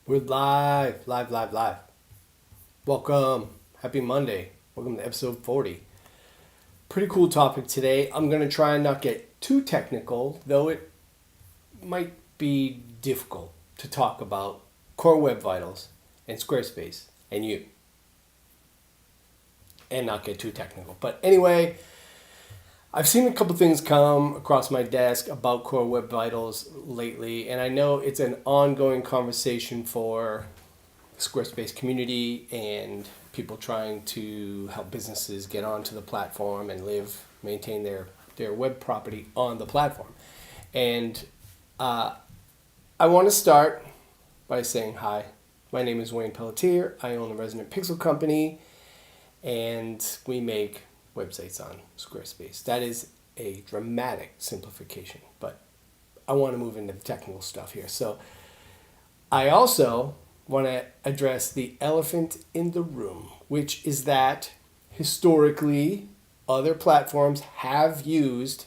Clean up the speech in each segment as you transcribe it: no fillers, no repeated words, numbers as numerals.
We're live, live, live, live. Welcome. Happy Monday. Welcome to episode 40. Pretty cool topic today. I'm going to try and not get too technical, though it might be difficult to talk about Core Web Vitals and Squarespace and you, and not get too technical. But anyway, I've seen a couple things come across my desk about Core Web Vitals lately, and I know it's an ongoing conversation for Squarespace community and people trying to help businesses get onto the platform and maintain their web property on the platform. And I want to start by saying hi. My name is Wayne Pelletier. I own the Resident Pixel Company, and we make websites on Squarespace. That is a dramatic simplification, but I want to move into the technical stuff here. So I also want to address the elephant in the room, which is that historically other platforms have held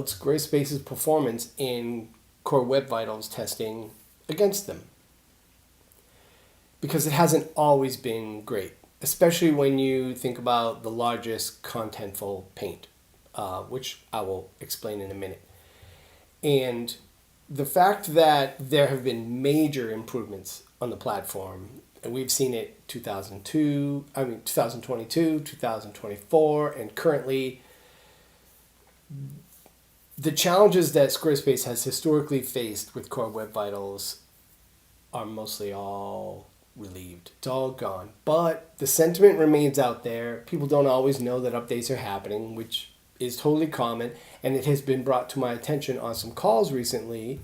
Squarespace's performance in Core Web Vitals testing against them, because it hasn't always been great, especially when you think about the largest contentful paint, which I will explain in a minute. And the fact that there have been major improvements on the platform, and we've seen it 2022, 2024, and currently, the challenges that Squarespace has historically faced with Core Web Vitals are mostly all relieved. It's all gone. But the sentiment remains out there. People don't always know that updates are happening, which is totally common. And it has been brought to my attention on some calls recently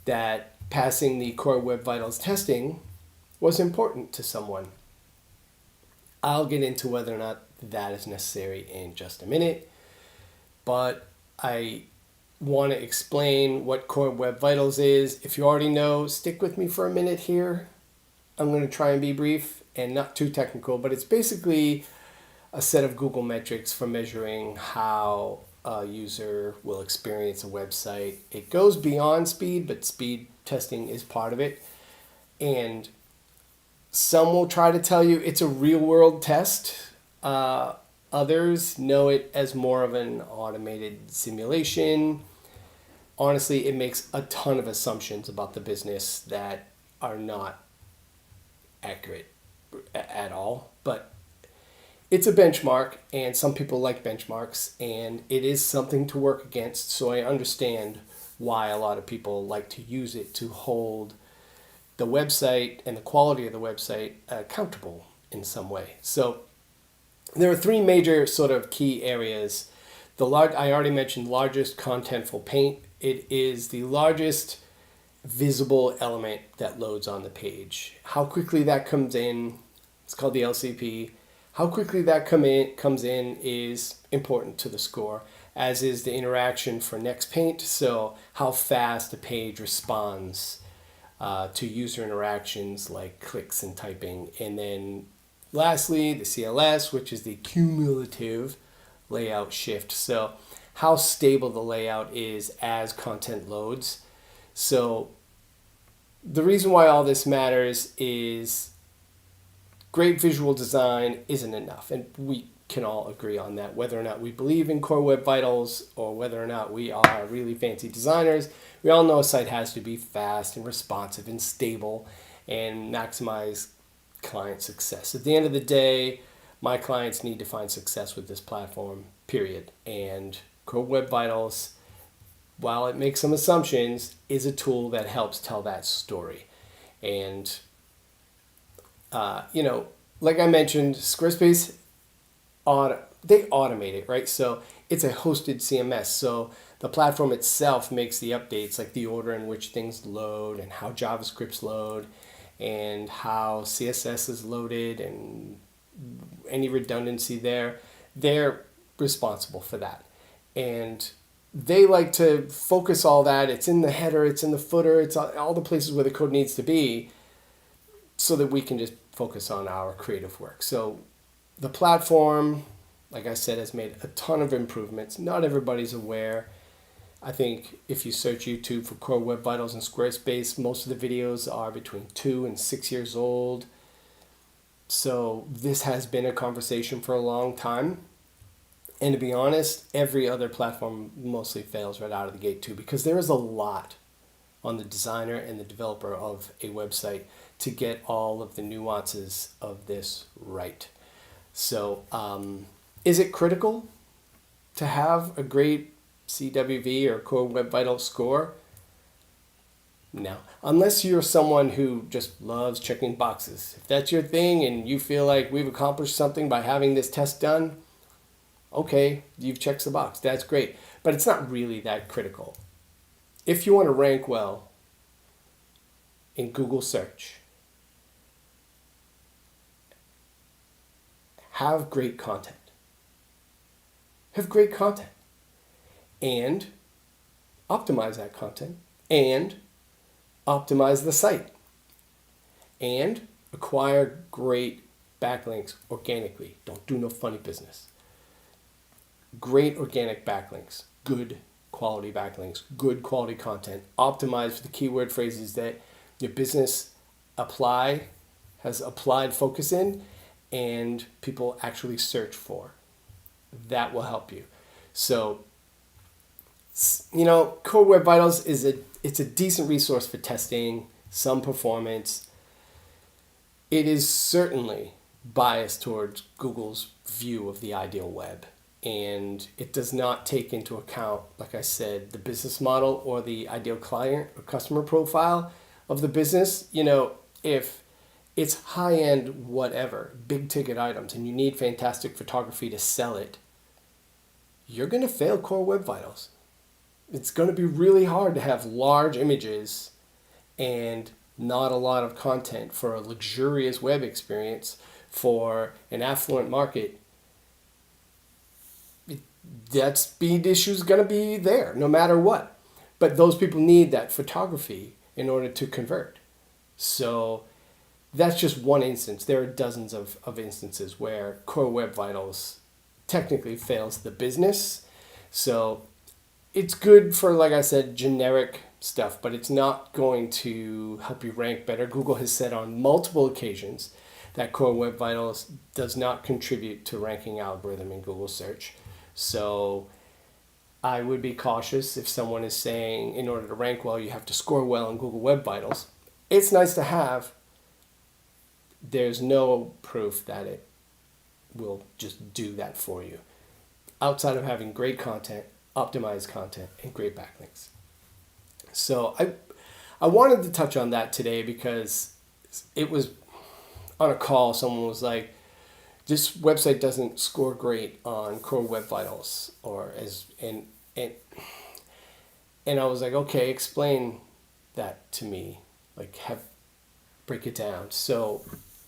that passing the Core Web Vitals testing was important to someone. I'll get into whether or not that is necessary in just a minute. But I want to explain what Core Web Vitals is. If you already know, stick with me for a minute here. I'm going to try and be brief and not too technical, but it's basically a set of Google metrics for measuring how a user will experience a website. It goes beyond speed, but speed testing is part of it. And some will try to tell you it's a real world test. Others know it as more of an automated simulation. Honestly, it makes a ton of assumptions about the business that are not accurate at all, but it's a benchmark, and some people like benchmarks, and it is something to work against. So I understand why a lot of people like to use it to hold the website and the quality of the website accountable in some way. So there are three major sort of key areas. I already mentioned largest contentful paint. It is the largest visible element that loads on the page. How quickly that comes in, it's called the LCP. How quickly that comes in is important to the score, as is the interaction for next paint. So how fast a page responds to user interactions like clicks and typing. And then lastly, the CLS, which is the cumulative layout shift. So how stable the layout is as content loads. So the reason why all this matters is great visual design isn't enough. And we can all agree on that, whether or not we believe in Core Web Vitals or whether or not we are really fancy designers. We all know a site has to be fast and responsive and stable and maximize client success. At the end of the day, my clients need to find success with this platform, period. And Core Web Vitals, while it makes some assumptions, is a tool that helps tell that story. And, like I mentioned, Squarespace, they automate it, right? So it's a hosted CMS. So the platform itself makes the updates, like the order in which things load and how JavaScript's load and how CSS is loaded and any redundancy there. They're responsible for that. And they like to focus all that. It's in the header, it's in the footer, it's all the places where the code needs to be, so that we can just focus on our creative work. So the platform, like I said, has made a ton of improvements. Not everybody's aware. I think if you search YouTube for Core Web Vitals and Squarespace, most of the videos are between 2 and 6 years old. So this has been a conversation for a long time. And to be honest, every other platform mostly fails right out of the gate too, because there is a lot on the designer and the developer of a website to get all of the nuances of this right. So is it critical to have a great CWV or Core Web Vitals score? No. Unless you're someone who just loves checking boxes. If that's your thing and you feel like we've accomplished something by having this test done, okay, you've checked the box. That's great. But it's not really that critical. If you want to rank well in Google search, have great content. Have great content. And optimize that content. And optimize the site. And acquire great backlinks organically. Don't do no funny business. Great organic backlinks. Good quality backlinks. Good quality content. Optimize for the keyword phrases that your business has applied focus in and people actually search for. That will help you. So, Core Web Vitals it's a decent resource for testing, some performance. It is certainly biased towards Google's view of the ideal web. And it does not take into account, like I said, the business model or the ideal client or customer profile of the business. If it's high-end whatever, big ticket items, and you need fantastic photography to sell it, you're going to fail Core Web Vitals. It's going to be really hard to have large images and not a lot of content for a luxurious web experience for an affluent market. That speed issue is going to be there no matter what. But those people need that photography in order to convert. So that's just one instance. There are dozens of instances where Core Web Vitals technically fails the business. So it's good for, like I said, generic stuff, but it's not going to help you rank better. Google has said on multiple occasions that Core Web Vitals does not contribute to ranking algorithm in Google search. So I would be cautious if someone is saying in order to rank well, you have to score well in Google Web Vitals. It's nice to have. There's no proof that it will just do that for you outside of having great content, optimized content, and great backlinks. So I wanted to touch on that today because it was on a call. Someone was like, this website doesn't score great on Core Web Vitals, and I was like, okay, explain that to me, break it down. So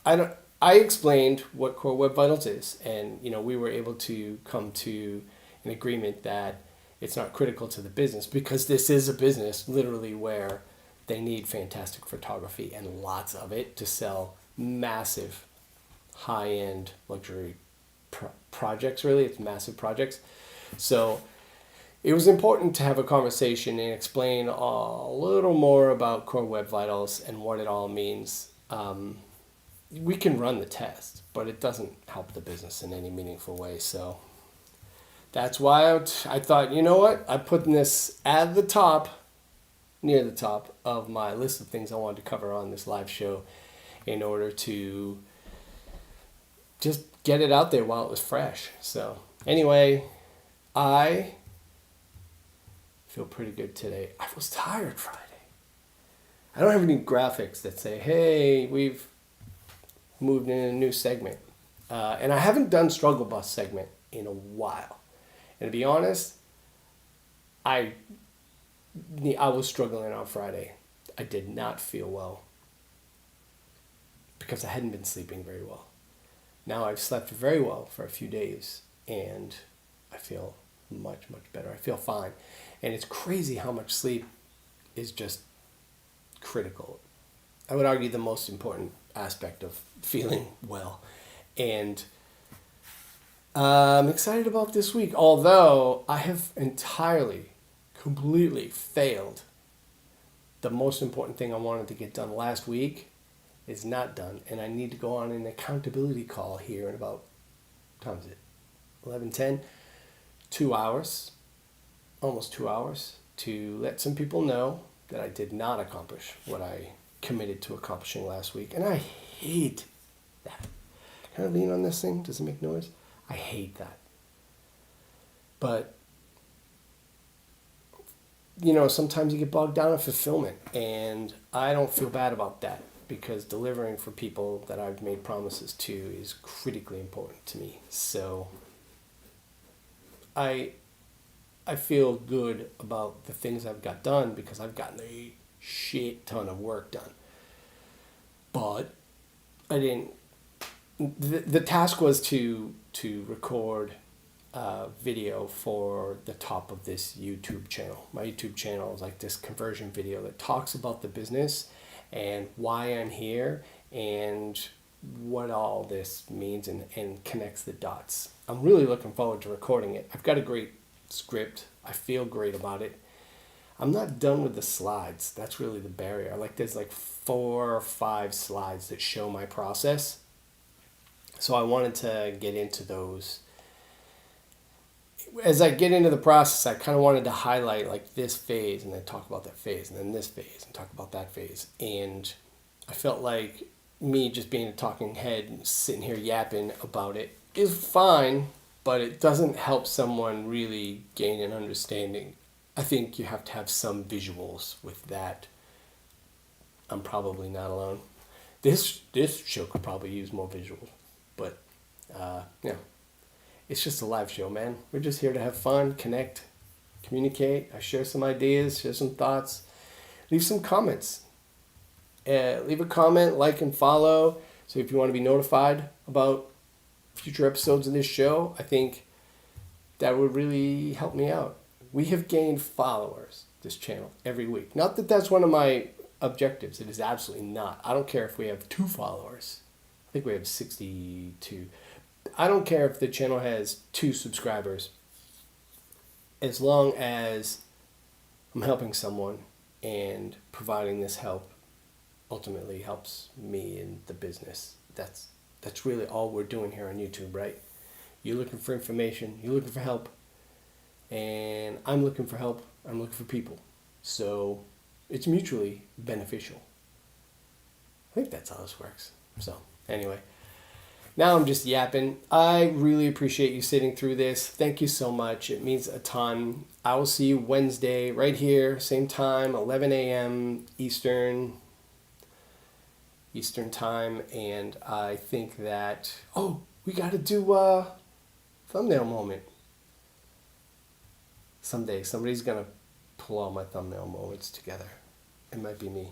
I explained what Core Web Vitals is, and we were able to come to an agreement that it's not critical to the business because this is a business literally where they need fantastic photography and lots of it to sell massive high-end luxury projects. Really, it's massive projects. So it was important to have a conversation and explain a little more about Core Web Vitals and what it all means. We can run the test, but it doesn't help the business in any meaningful way. So that's why I thought, you know what? I'm putting this at the top, near the top of my list of things I wanted to cover on this live show in order to just get it out there while it was fresh. So anyway, I feel pretty good today. I was tired Friday. I don't have any graphics that say, hey, we've moved in a new segment. And I haven't done Struggle Bus segment in a while. And to be honest, I was struggling on Friday. I did not feel well because I hadn't been sleeping very well. Now I've slept very well for a few days and I feel much, much better. I feel fine. And it's crazy how much sleep is just critical. I would argue the most important aspect of feeling well. And I'm excited about this week, although I have entirely, completely failed. The most important thing I wanted to get done last week is not done, and I need to go on an accountability call here in about, what time is it? 11:10, 2 hours, almost 2 hours, to let some people know that I did not accomplish what I committed to accomplishing last week. And I hate that. Can I lean on this thing? Does it make noise? I hate that. But, sometimes you get bogged down in fulfillment, and I don't feel bad about that, because delivering for people that I've made promises to is critically important to me. So I feel good about the things I've got done, because I've gotten a shit ton of work done. But I didn't. The task was to record video for the top of this YouTube channel. My YouTube channel is like this conversion video that talks about the business and why I'm here and what all this means, and connects the dots. I'm really looking forward to recording it. I've got a great script. I feel great about it. I'm not done with the slides. That's really the barrier. There's 4 or 5 slides that show my process. So I wanted to get into those. As I get into the process, I kind of wanted to highlight this phase, and then talk about that phase, and then this phase, and talk about that phase. And I felt like me just being a talking head and sitting here yapping about it is fine, but it doesn't help someone really gain an understanding. I think you have to have some visuals with that. I'm probably not alone. This show could probably use more visuals, but it's just a live show, man. We're just here to have fun, connect, communicate. I share some ideas, share some thoughts, leave some comments. Leave a comment, like, and follow. So if you want to be notified about future episodes of this show, I think that would really help me out. We have gained followers, this channel, every week. Not that that's one of my objectives. It is absolutely not. I don't care if we have 2 followers. I think we have 62. I don't care if the channel has 2 subscribers. As long as I'm helping someone, and providing this help ultimately helps me in the business. That's really all we're doing here on YouTube, right? You're looking for information. You're looking for help. And I'm looking for help. I'm looking for people. So it's mutually beneficial. I think that's how this works. So anyway, now I'm just yapping. I really appreciate you sitting through this. Thank you so much. It means a ton. I will see you Wednesday right here, same time, 11 a.m. Eastern time. And I think that, we got to do a thumbnail moment. Someday somebody's going to pull all my thumbnail moments together. It might be me.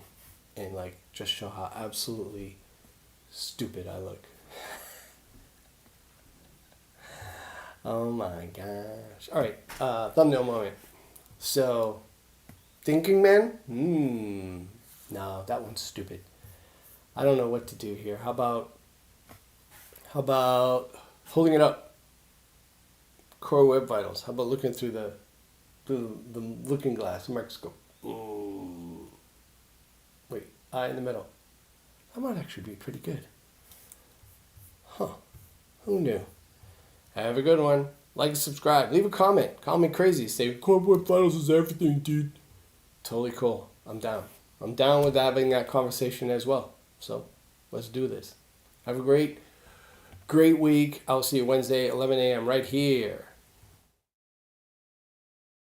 And just show how absolutely stupid I look. Oh my gosh. All right, thumbnail moment. So, thinking man? No, that one's stupid. I don't know what to do here. How about holding it up? Core Web Vitals. How about looking through the looking glass, the microscope? Wait, eye in the middle. That might actually be pretty good. Huh. Who knew? Have a good one. Like and subscribe. Leave a comment. Call me crazy. Say, Core Web Vitals is everything, dude. Totally cool. I'm down. I'm down with having that conversation as well. So, let's do this. Have a great week. I'll see you Wednesday, 11 a.m. right here.